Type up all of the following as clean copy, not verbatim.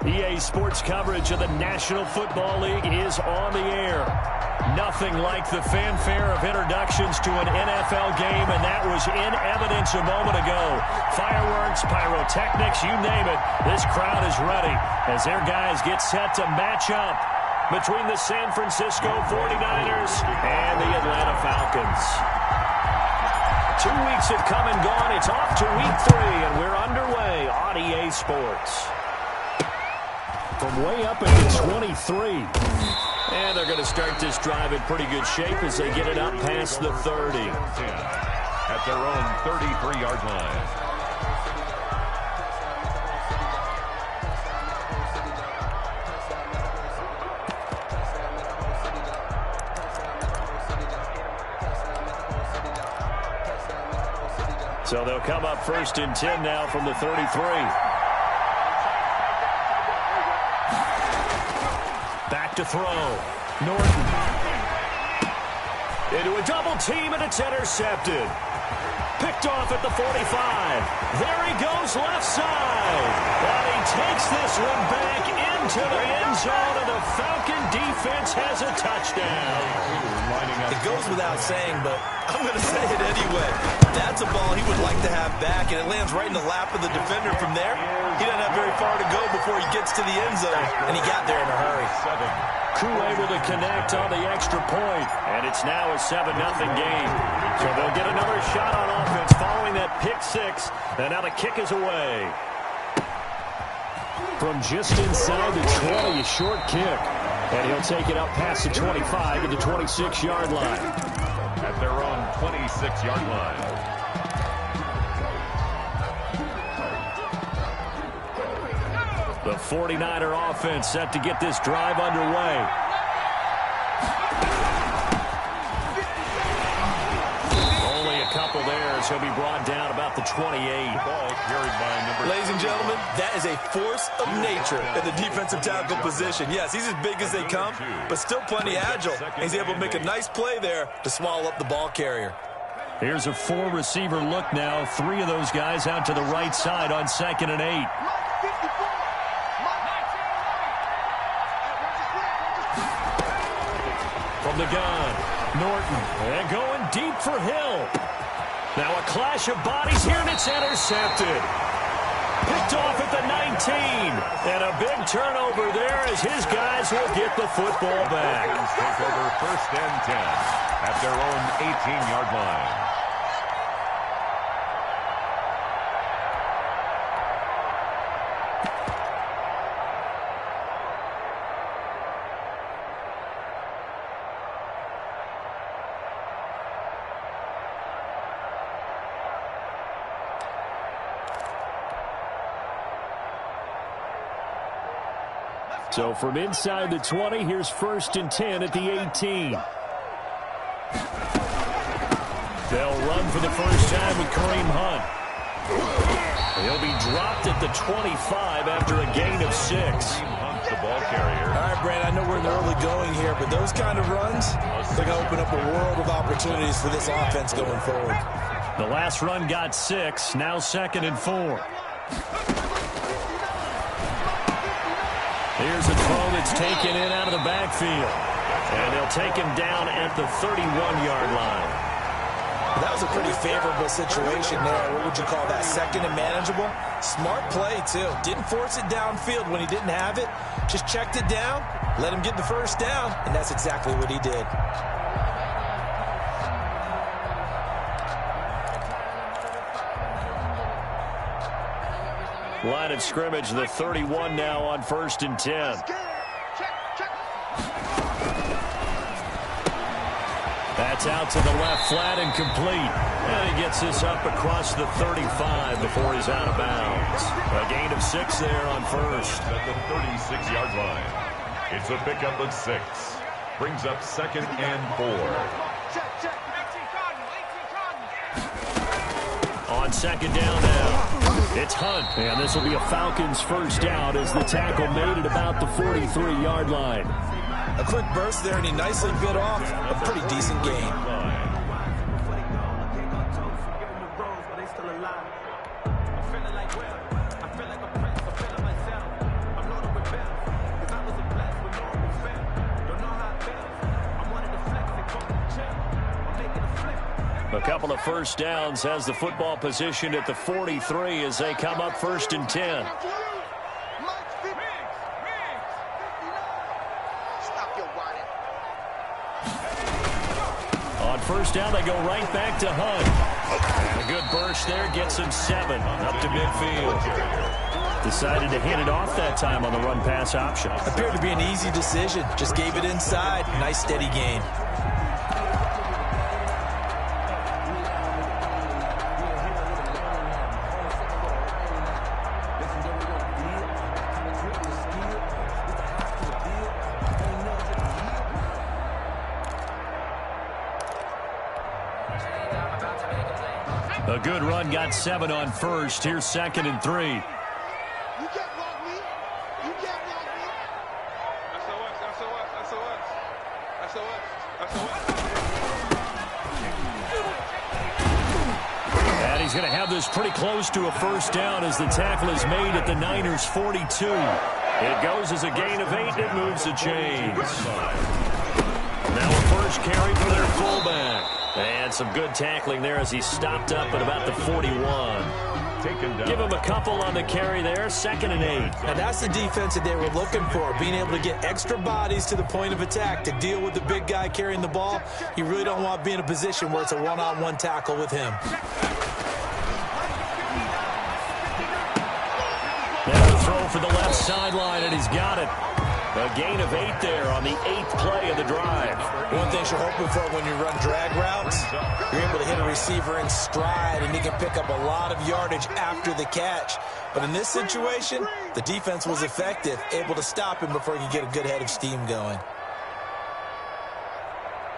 EA Sports coverage of the National Football League is on the air. Nothing like the fanfare of introductions to an NFL game, and that was in evidence a moment ago. Fireworks, pyrotechnics, you name it. This crowd is ready as their guys get set to match up between the San Francisco 49ers and the Atlanta Falcons. 2 weeks have come and gone. It's off to week 3, and we're underway on EA Sports. From way up at the 23. And they're going to start this drive in pretty good shape as they get it up past the 30. At their own 33-yard line. So they'll come up 1st and 10 now from the 33. Back to throw. Norton. Into a double team, and it's intercepted. Picked off at the 45. There he goes left side. And he takes this one back into the end zone, and the Falcon defense has a touchdown. It goes without saying, but I'm going to say it anyway. That's a ball he would like to have back, and it lands right in the lap of the defender from there. He doesn't have very far to go before he gets to the end zone, and he got there in a hurry. Crew able to connect on the extra point, and it's now a 7-0 game. So they'll get another shot on offense following that pick 6, and now the kick is away. From just inside the 20, a short kick, and he'll take it up past the 25 to the 26-yard line. At their own 26-yard line. The 49er offense set to get this drive underway. Only a couple there, so he'll be brought down about the 28. Ball carried by number. Ladies and gentlemen, that is a force of nature in the defensive tackle position. Yes, he's as big as they come, but still plenty agile. He's able to make a nice play there to swallow up the ball carrier. Here's a 4-receiver look now. 3 of those guys out to the right side on 2nd and 8. From the gun, Norton, and going deep for Hill. Now a clash of bodies here, and it's intercepted. Picked off at the 19, and a big turnover there as his guys will get the football back. Take over 1st and 10 at their own 18-yard line. So from inside the 20, here's 1st and 10 at the 18. They'll run for the first time with Kareem Hunt. He'll be dropped at the 25 after a gain of 6. Kareem Hunt, the ball carrier. All right, Brand, I know we're in the early going here, but those kind of runs, they're going to open up a world of opportunities for this offense going forward. The last run got 6, now 2nd and 4. Here's a throw that's taken in out of the backfield. And they'll take him down at the 31-yard line. That was a pretty favorable situation there. What would you call that? 2nd and manageable? Smart play, too. Didn't force it downfield when he didn't have it. Just checked it down, let him get the first down, and that's exactly what he did. Line of scrimmage, the 31 now on 1st and 10. That's out to the left flat and complete. And he gets this up across the 35 before he's out of bounds. A gain of 6 there on 1st. At the 36-yard line. It's a pickup of 6. Brings up 2nd and 4. On 2nd down now. It's Hunt, and this will be a Falcons first down as the tackle made at about the 43-yard line. A quick burst there, and he nicely bit off a pretty decent gain. A couple of first downs, has the football position at the 43 as they come up 1st and 10. On first down, they go right back to Hunt. And a good burst there gets him 7 up to midfield. Decided to hand it off that time on the run-pass option. Appeared to be an easy decision. Just gave it inside. Nice, steady gain. A good run, got 7 on first. Here's 2nd and 3. You can't block me. You can't block me. And he's going to have this pretty close to a first down as the tackle is made at the Niners' 42. It goes as a gain of 8. It moves the chains. Now a first carry for their fullback. And some good tackling there as he stopped up at about the 41. Give him a couple on the carry there. 2nd and 8. And that's the defense that they were looking for, being able to get extra bodies to the point of attack to deal with the big guy carrying the ball. You really don't want to be in a position where it's a one-on-one tackle with him. Now the throw for the left sideline, and he's got it. A gain of 8 there on the 8th play of the drive. One thing you're hoping for when you run drag routes, you're able to hit a receiver in stride, and he can pick up a lot of yardage after the catch. But in this situation, the defense was effective, able to stop him before he could get a good head of steam going.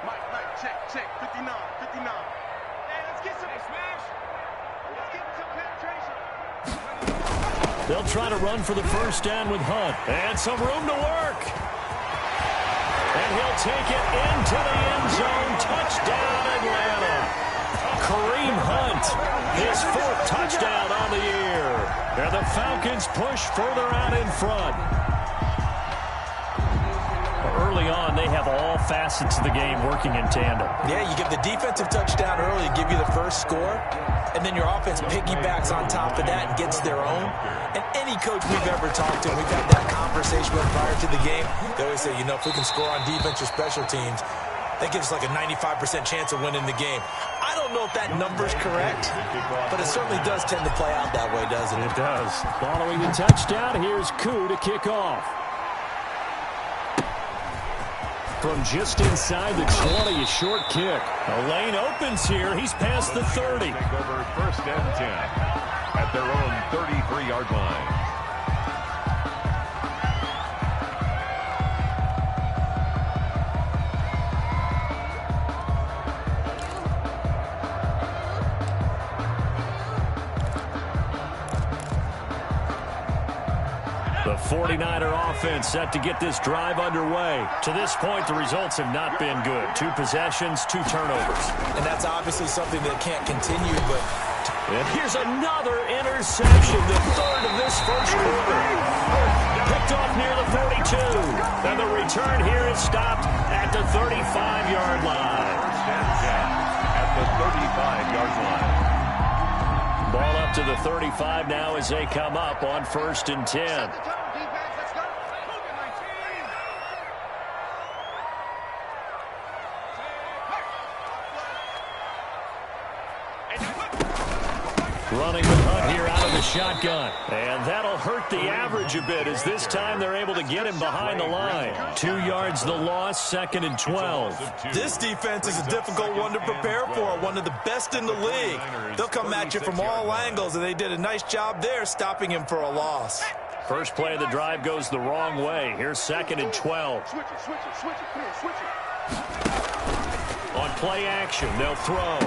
Mike, check, 59. Hey, let's get some smash. Let's get some penetration. They'll try to run for the first down with Hunt. And some room to work. And he'll take it into the end zone. Touchdown, Atlanta. Kareem Hunt, his 4th touchdown on the year. And the Falcons push further out in front. Early on, they have all facets of the game working in tandem. Yeah, you give the defensive touchdown early, give you the first score, and then your offense piggybacks on top of that and gets their own. And any coach we've ever talked to, we've had that conversation with prior to the game, they always say, if we can score on defense or special teams, that gives us like a 95% chance of winning the game. I don't know if that number's correct, but it certainly does tend to play out that way, doesn't it? It does. Following the touchdown, here's Koo to kick off. From just inside the 20, a short kick. A lane opens here. He's past the 30. Take over 1st and 10 at their own 33-yard line. The 49er offense set to get this drive underway. To this point, the results have not been good. 2 possessions, 2 turnovers. And that's obviously something that can't continue, but... And here's another interception, the 3rd of this first quarter. Picked off near the 42. And the return here is stopped at the 35-yard line. At the 35-yard line. Ball up to the 35 now as they come up on 1st and 10. Running with Hunt here out of the shotgun. And that'll hurt the average a bit as this time they're able to get him behind the line. 2 yards the loss, 2nd and 12. This defense is a difficult one to prepare for, one of the best in the league. They'll come at you from all angles, and they did a nice job there stopping him for a loss. First play of the drive goes the wrong way. Here's 2nd and 12. Switch it, come on, switch it. On play action, they'll throw.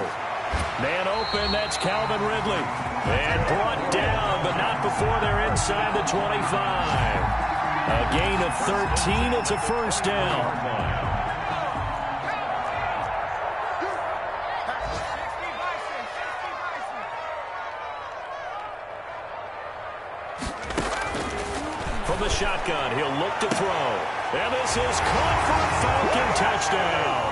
Man open, that's Calvin Ridley. And brought down, but not before they're inside the 25. A gain of 13, it's a first down. From the shotgun, he'll look to throw. And this is caught for a Falcon touchdown.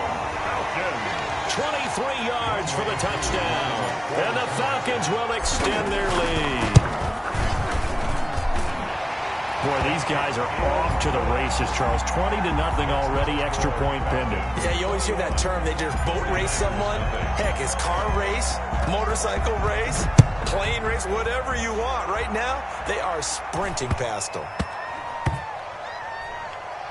23 yards for the touchdown. And the Falcons will extend their lead. Boy, these guys are off to the races, Charles. 20-0 already, extra point pending. Yeah, you always hear that term. They just boat race someone. Heck, it's car race, motorcycle race, plane race, whatever you want. Right now, they are sprinting past them.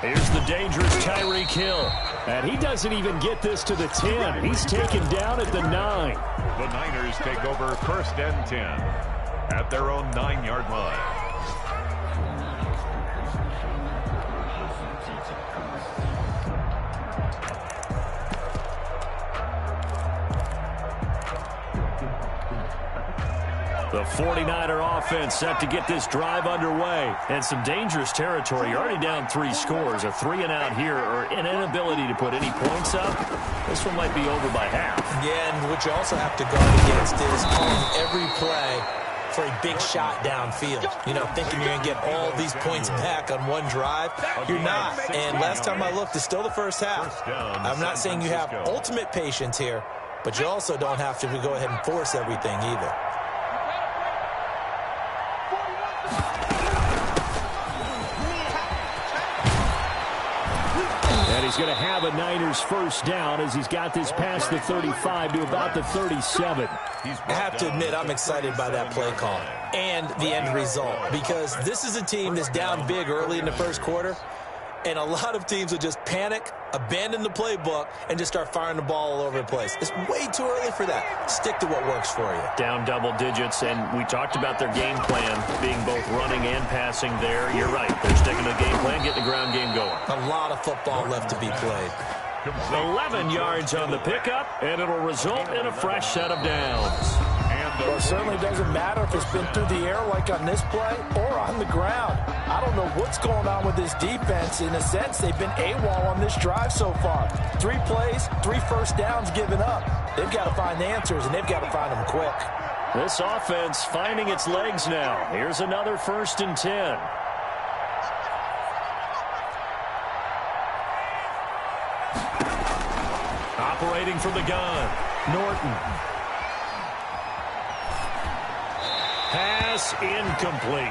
Here's the dangerous Tyreek Hill. And he doesn't even get this to the 10. He's taken down at the 9. The Niners take over 1st and 10 at their own 9-yard line. The 49er offense set to get this drive underway. And some dangerous territory. You're already down 3 scores. A 3-and-out here or an inability to put any points up. This one might be over by half. Yeah, and what you also have to guard against is calling every play for a big shot downfield. You know, thinking you're going to get all these points back on one drive. You're not. And last time I looked, it's still the first half. I'm not saying you have ultimate patience here, but you also don't have to go ahead and force everything either. And he's going to have a Niners first down as he's got this past the 35 to about the 37. I have to admit, I'm excited by that play call and the end result, because this is a team that's down big early in the first quarter, and a lot of teams will just panic, abandon the playbook, and just start firing the ball all over the place. It's way too early for that. Stick to what works for you. Down double digits, and we talked about their game plan being both running and passing there. You're right. They're sticking to the game plan, getting the ground game going. A lot of football left to be played. 11 yards on the pickup, and it'll result in a fresh set of downs. Well, it certainly doesn't matter if it's been through the air like on this play or on the ground. I don't know what's going on with this defense. In a sense, they've been AWOL on this drive so far. 3 plays, 3 first downs given up. They've got to find answers, and they've got to find them quick. This offense finding its legs now. Here's another 1st and 10. Operating from the gun, Norton. Pass incomplete.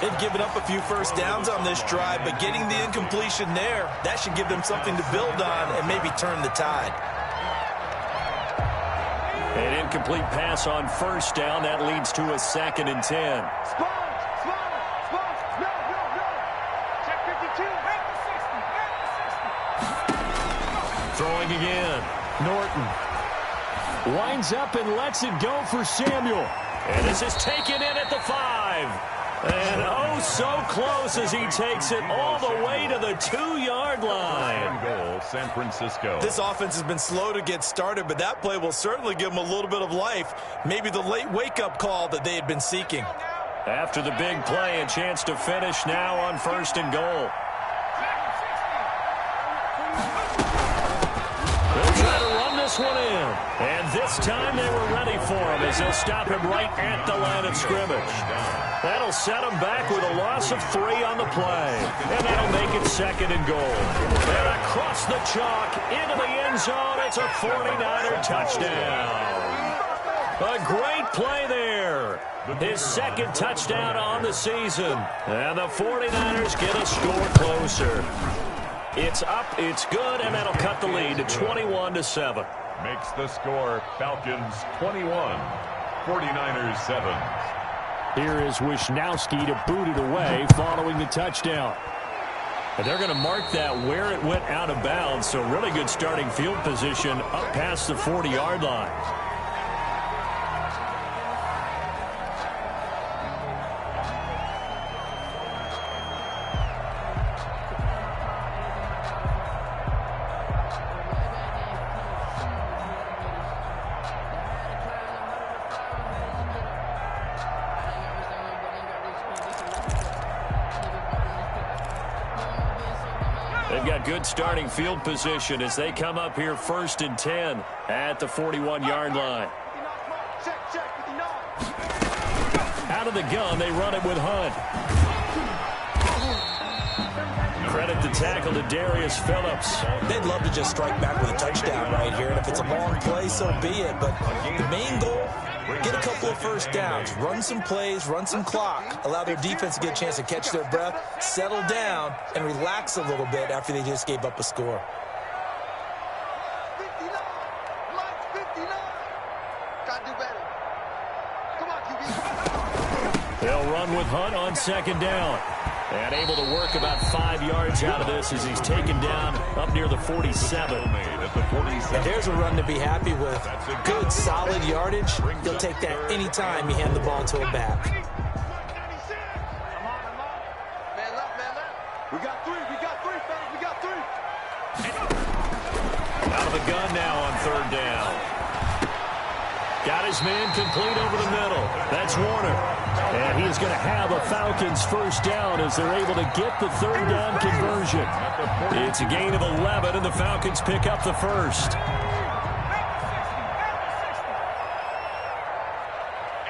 They've given up a few first downs on this drive, but getting the incompletion there, that should give them something to build on and maybe turn the tide. An incomplete pass on first down. That leads to a 2nd and 10. Spot. No. Check 52. Throwing again. Norton winds up and lets it go for Samuel. And this is taken in at the 5. And oh, so close as he takes it all the way to the 2-yard line. Goal, San Francisco. This offense has been slow to get started, but that play will certainly give them a little bit of life. Maybe the late wake-up call that they had been seeking. After the big play, a chance to finish now on 1st and goal. They'll try to run this one in. And this time they were ready for him as they'll stop him right at the line of scrimmage. That'll set him back with a loss of 3 on the play. And that'll make it 2nd and goal. And across the chalk into the end zone, it's a 49er touchdown. A great play there. His 2nd touchdown on the season. And the 49ers get a score closer. It's up, it's good, and that'll cut the lead to 21-7. Makes the score Falcons 21, 49ers 7. Here is Wisnowski to boot it away following the touchdown. And they're going to mark that where it went out of bounds, so really good starting field position up past the 40-yard line. They've got good starting field position as they come up here 1st and 10 at the 41-yard line. Check 59. Out of the gun, they run it with Hunt. Credit the tackle to Darius Phillips. They'd love to just strike back with a touchdown right here, and if it's a long play, so be it. But the main goal, get a couple of first downs, run some plays, run some clock, allow their defense to get a chance to catch their breath, settle down, and relax a little bit after they just gave up a score. 59. Lights 59. Gotta do better. Come on, QB. They'll run with Hunt on second down. And able to work about 5 yards out of this as he's taken down up near the 47. And there's a run to be happy with. Good, solid yardage. He'll take that anytime you hand the ball to a back. Man up, man up. We got three, fellas. We got three. Out of the gun now on third down. Got his man complete over the middle. That's Warner. And he is going to have a Falcons first down as they're able to get the third down conversion. It's a gain of 11, and the Falcons pick up the first. Hey,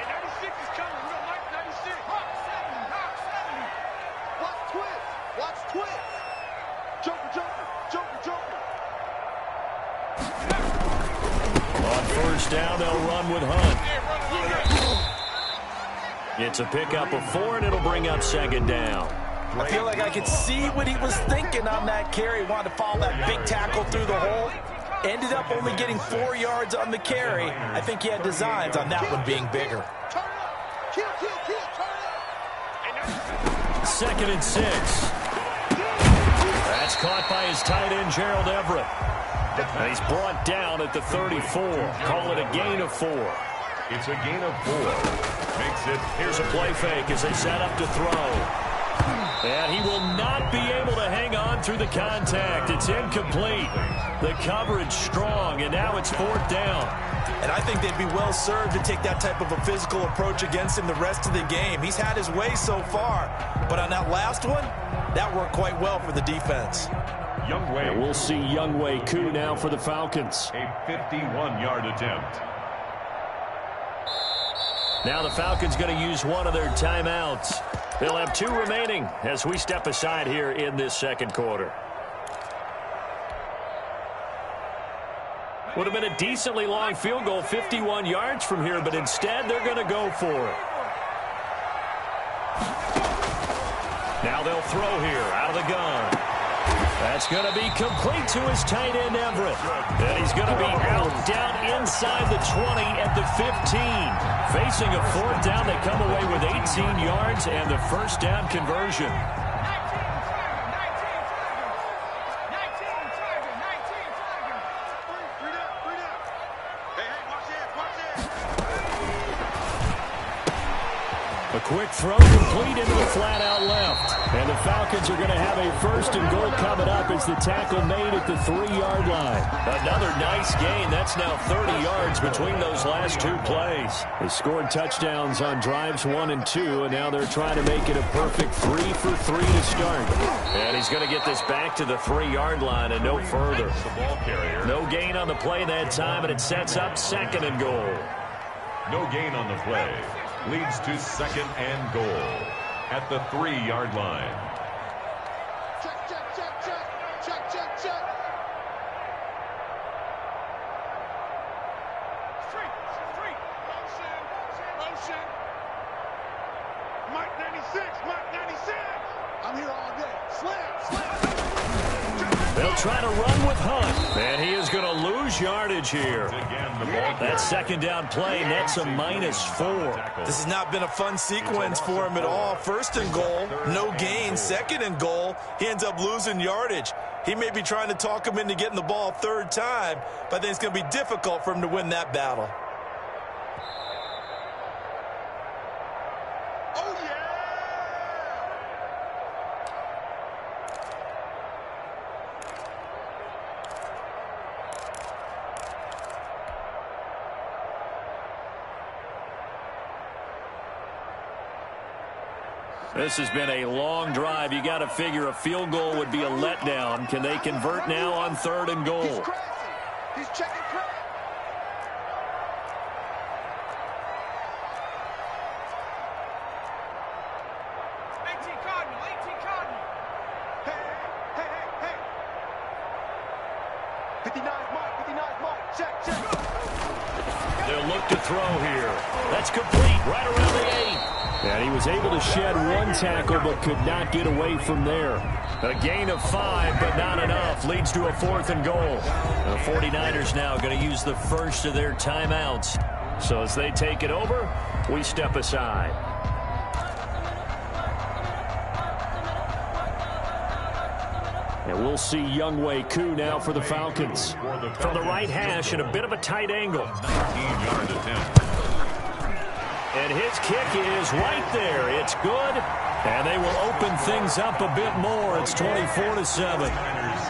96 is coming. We don't like 96. Watch twist. Watch twist. Joker. On first down, they'll run with Hunt. It's a pickup of 4, and it'll bring up second down. I feel like I could see what he was thinking on that carry. Wanted to follow that big tackle through the hole. Ended up only getting 4 yards on the carry. I think he had designs on that one being bigger. Turn up. Kill. Turn up. Second and 6. That's caught by his tight end, Gerald Everett. And he's brought down at the 34. Call it a gain of 4. It's a gain of 4. Makes it. Here's a play fake as they set up to throw. And he will not be able to hang on through the contact. It's incomplete. The coverage strong, and now it's fourth down. And I think they'd be well served to take that type of a physical approach against him the rest of the game. He's had his way so far. But on that last one, that worked quite well for the defense. Youngway. And we'll see Youngway Koo now for the Falcons. A 51-yard attempt. Now the Falcons going to use one of their timeouts. They'll have 2 remaining as we step aside here in this second quarter. Would have been a decently long field goal, 51 yards from here, but instead they're going to go for it. Now they'll throw here out of the gun. That's going to be complete to his tight end, Everett. And he's going to be out down inside the 20 at the 15. Facing a fourth down, they come away with 18 yards and the first down conversion. 19 target. 3 down. Hey, watch it. A quick throw complete into the flat out left. And the Falcons are going to have a first and goal coming up as the tackle made at the 3-yard line. Another nice gain. That's now 30 yards between those last 2 plays. They scored touchdowns on drives 1 and 2, and now they're trying to make it a perfect 3 for 3 to start. And he's going to get this back to the 3-yard line and no further. The ball carrier. No gain on the play that time, and it sets up second and goal. No gain on the play. Leads to second and goal at the 3-yard line. Check. Street. Motion. Mike 96. I'm here all day. Slam. They'll try to run with Hunt, and he is going to lose yardage here. Again, the ball That second down play nets a -4. This has not been a fun sequence for him at all. First and goal, no gain. Second and goal, he ends up losing yardage. He may be trying to talk him into getting the ball third time, but I think it's going to be difficult for him to win that battle. Oh, yeah. This has been a long drive. You got to figure a field goal would be a letdown. Can they convert now on third and goal? He's crashing. He's checking crash. 59's Mike. 59's Mike. Check. They'll look to throw here. That's complete right around the 8. And he was able to shed one tackle but could not get away from there. A gain of 5, but not enough. Leads to a 4th and goal. The 49ers now going to use the first of their timeouts. So as they take it over, we step aside. And we'll see Younghoe Koo now for the Falcons. From the right hash at a bit of a tight angle. 19-yard attempt. And his kick is right there. It's good. And they will open things up a bit more. It's 24-7.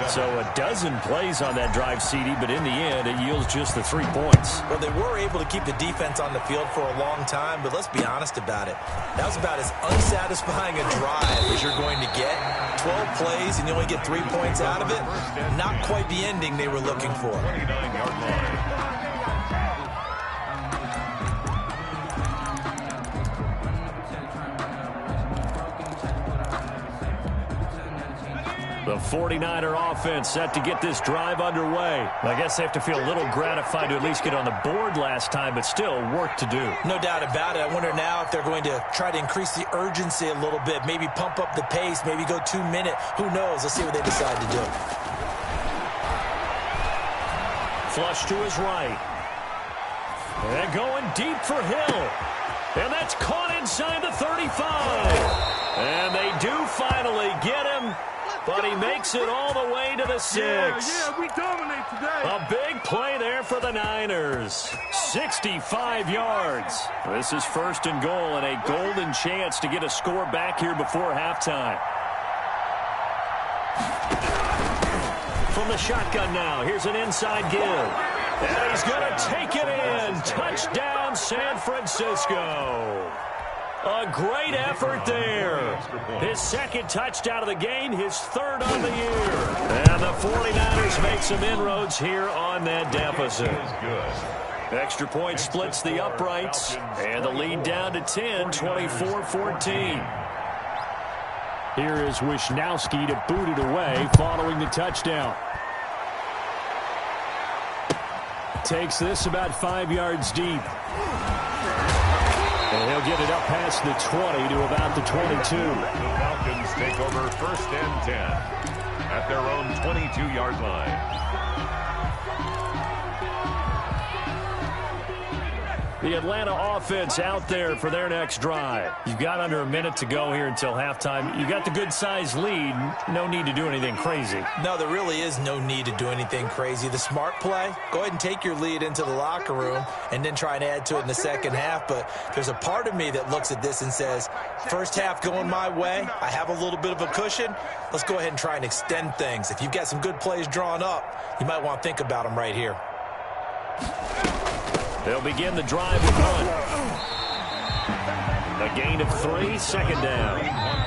So a dozen plays on that drive, CD, but in the end, it yields just the 3 points. Well, they were able to keep the defense on the field for a long time, but let's be honest about it. That was about as unsatisfying a drive as you're going to get. 12 plays and you only get 3 points out of it. Not quite the ending they were looking for. 29-yard line. The 49er offense set to get this drive underway. I guess they have to feel a little gratified to at least get on the board last time, but still work to do. No doubt about it. I wonder now if they're going to try to increase the urgency a little bit, maybe pump up the pace, maybe go 2-minute. Who knows? Let's see what they decide to do. Flush to his right. And going deep for Hill. And that's caught inside the 35. And they do finally get him. But he makes it all the way to the 6. Yeah, we dominate today. A big play there for the Niners. 65 yards. This is 1st and goal and a golden chance to get a score back here before halftime. From the shotgun now, here's an inside give. And he's going to take it in. Touchdown, San Francisco. A great effort there. His 2nd touchdown of the game, his 3rd on the year. And the 49ers make some inroads here on that deficit. Extra point splits the uprights, and the lead down to 10, 24-14. Here is Wisnowski to boot it away following the touchdown. Takes this about 5 yards deep. And he'll get it up past the 20 to about the 22. The Falcons take over 1st and 10 at their own 22-yard line. The Atlanta offense out there for their next drive. You've got under a minute to go here until halftime. You've got the good-sized lead. No need to do anything crazy. No, there really is no need to do anything crazy. The smart play, go ahead and take your lead into the locker room and then try and add to it in the second half. But there's a part of me that looks at this and says, first half going my way, I have a little bit of a cushion. Let's go ahead and try and extend things. If you've got some good plays drawn up, you might want to think about them right here. They'll begin the drive with one. A gain of 3, 2nd down.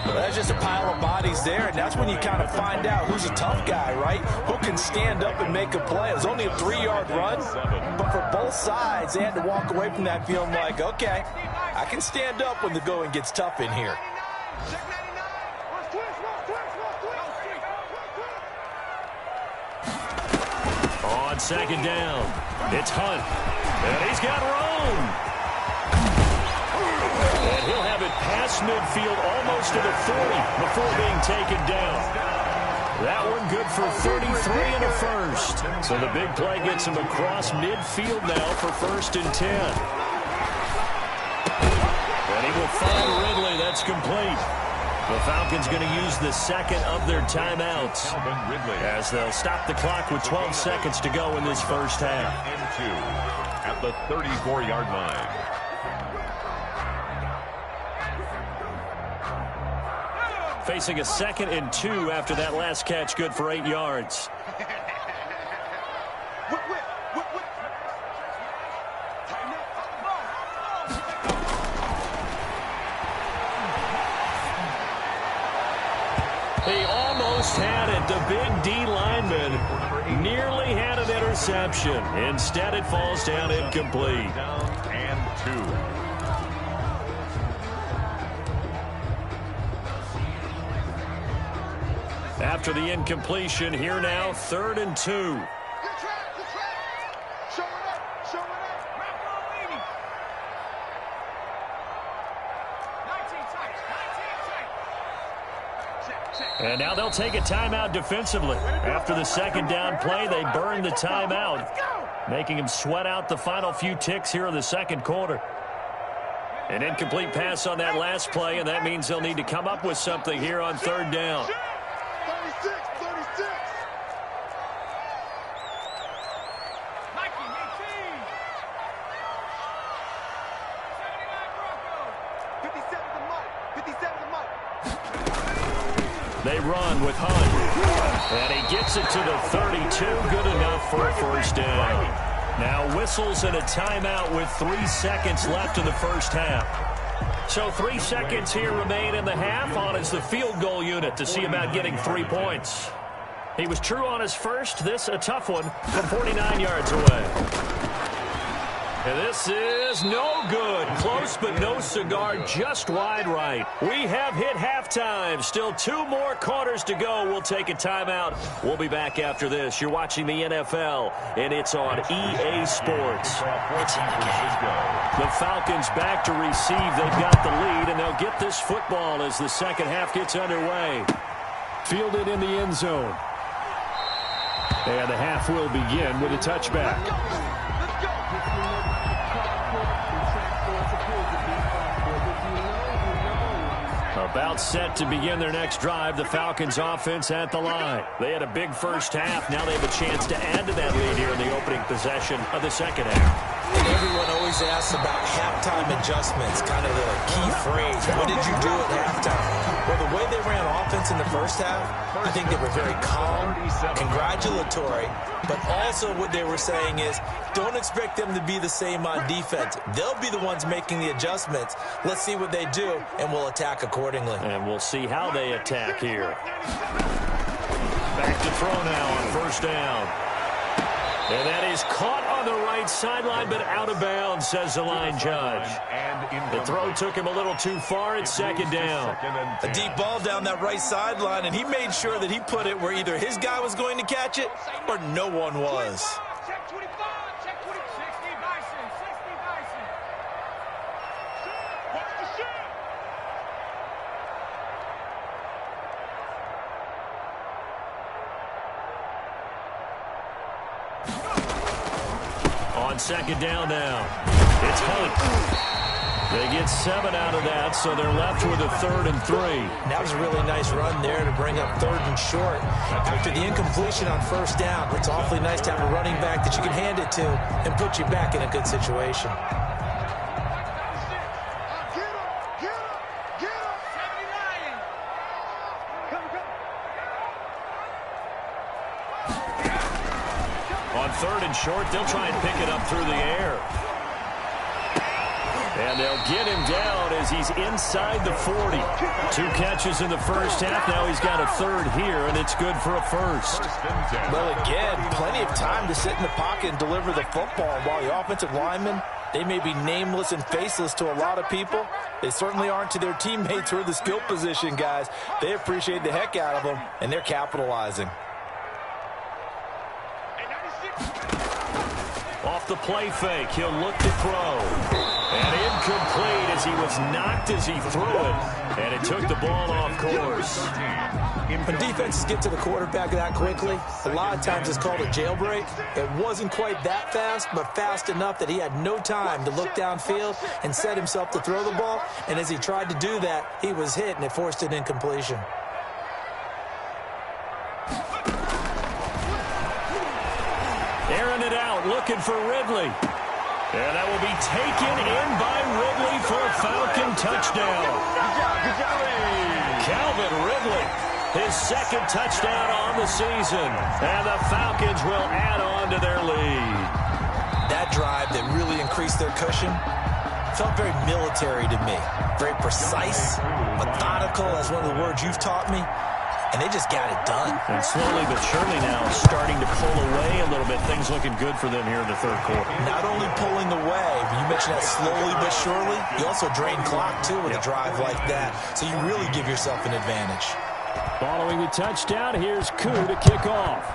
Well, that's just a pile of bodies there, and that's when you kind of find out who's a tough guy, right? Who can stand up and make a play. It was only a 3-yard run, but for both sides, they had to walk away from that feeling like, okay, I can stand up when the going gets tough in here. On 2nd down, it's Hunt. And he's got Roan. And he'll have it past midfield almost to the 40 before being taken down. That one good for 33 and a 1st. So the big play gets him across midfield now for 1st and 10. And he will find Ridley. That's complete. The Falcons going to use the 2nd of their timeouts as they'll stop the clock with 12 seconds to go in this first half. At the 34-yard line. Facing a 2nd and 2 after that last catch, good for 8 yards. He almost had it. The big D lineman nearly had an interception. Instead, it falls down incomplete. Down and 2. After the incompletion, here now, 3rd and 2. And now they'll take a timeout defensively. After the second down play, they burn the timeout, making him sweat out the final few ticks here in the second quarter. An incomplete pass on that last play, and that means they'll need to come up with something here on third down. 36. They run with Hunt, and he gets it to the 32, good enough for a first down. Now whistles and a timeout with 3 seconds left in the first half. So 3 seconds here remain in the half. On is the field goal unit to see about getting 3 points. He was true on his first. This a tough one from 49 yards away. And this is no good. Close, but no cigar, just wide right. We have hit halftime. Still 2 more quarters to go. We'll take a timeout. We'll be back after this. You're watching the NFL, and it's on EA Sports. The Falcons back to receive. They've got the lead, and they'll get this football as the second half gets underway. Fielded in the end zone. And the half will begin with a touchback. About set to begin their next drive, the Falcons offense at the line. They had a big first half. Now they have a chance to add to that lead here in the opening possession of the second half. And everyone always asks about halftime adjustments, kind of the key phrase. What did you do at halftime? Well, the way they ran offense in the first half, I think they were very calm, congratulatory, but also what they were saying is don't expect them to be the same on defense. They'll be the ones making the adjustments. Let's see what they do, and we'll attack accordingly. And we'll see how they attack here. Back to throw now on first down. And that is caught on the right sideline, but out of bounds, says the line judge. The throw took him a little too far. It's second down. A deep ball down that right sideline, and he made sure that he put it where either his guy was going to catch it or no one was. Check 25, check 26. 60 Bison, 60 Bison. Watch the shot. On second down now, it's Hunt. They get 7 out of that, so they're left with a 3rd and 3. That was a really nice run there to bring up 3rd and short. After the incompletion on first down, it's awfully nice to have a running back that you can hand it to and put you back in a good situation. On 3rd and short, they'll try and pick it up through the air. And they'll get him down as he's inside the 40. 2 catches in the first half. Now he's got a 3rd here, and it's good for a first. Well, again, plenty of time to sit in the pocket and deliver the football. While the offensive linemen, they may be nameless and faceless to a lot of people, they certainly aren't to their teammates who are the skill position guys. They appreciate the heck out of them, and they're capitalizing. Off the play fake, he'll look to throw. And incomplete as he was knocked as he threw it. And it took the ball off course. When defenses get to the quarterback that quickly, a lot of times it's called a jailbreak. It wasn't quite that fast, but fast enough that he had no time to look downfield and set himself to throw the ball. And as he tried to do that, he was hit, and it forced an incompletion. Airing it out, looking for Ridley. And that will be taken in by Ridley for a Falcon touchdown. Calvin Ridley, his 2nd touchdown on the season. And the Falcons will add on to their lead. That drive that really increased their cushion felt very military to me. Very precise, methodical, as one of the words you've taught me. And they just got it done. And slowly but surely now starting to pull away a little bit. Things looking good for them here in the 3rd quarter. Not only pulling away, but you mentioned that slowly but surely. You also drain clock, too, with a drive like that. So you really give yourself an advantage. Following the touchdown, here's Koo to kick off.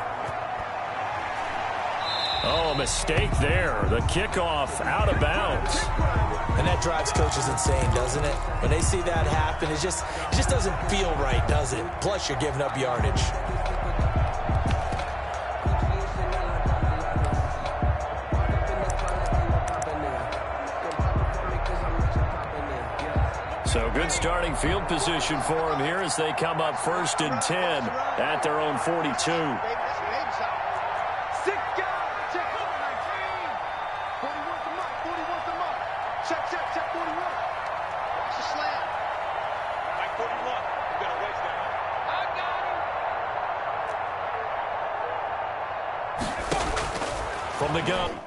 Oh, a mistake there. The kickoff out of bounds. And that drives coaches insane, doesn't it? When they see that happen, it just doesn't feel right, does it? Plus, you're giving up yardage. So good starting field position for them here as they come up 1st and 10 at their own 42. From the gun.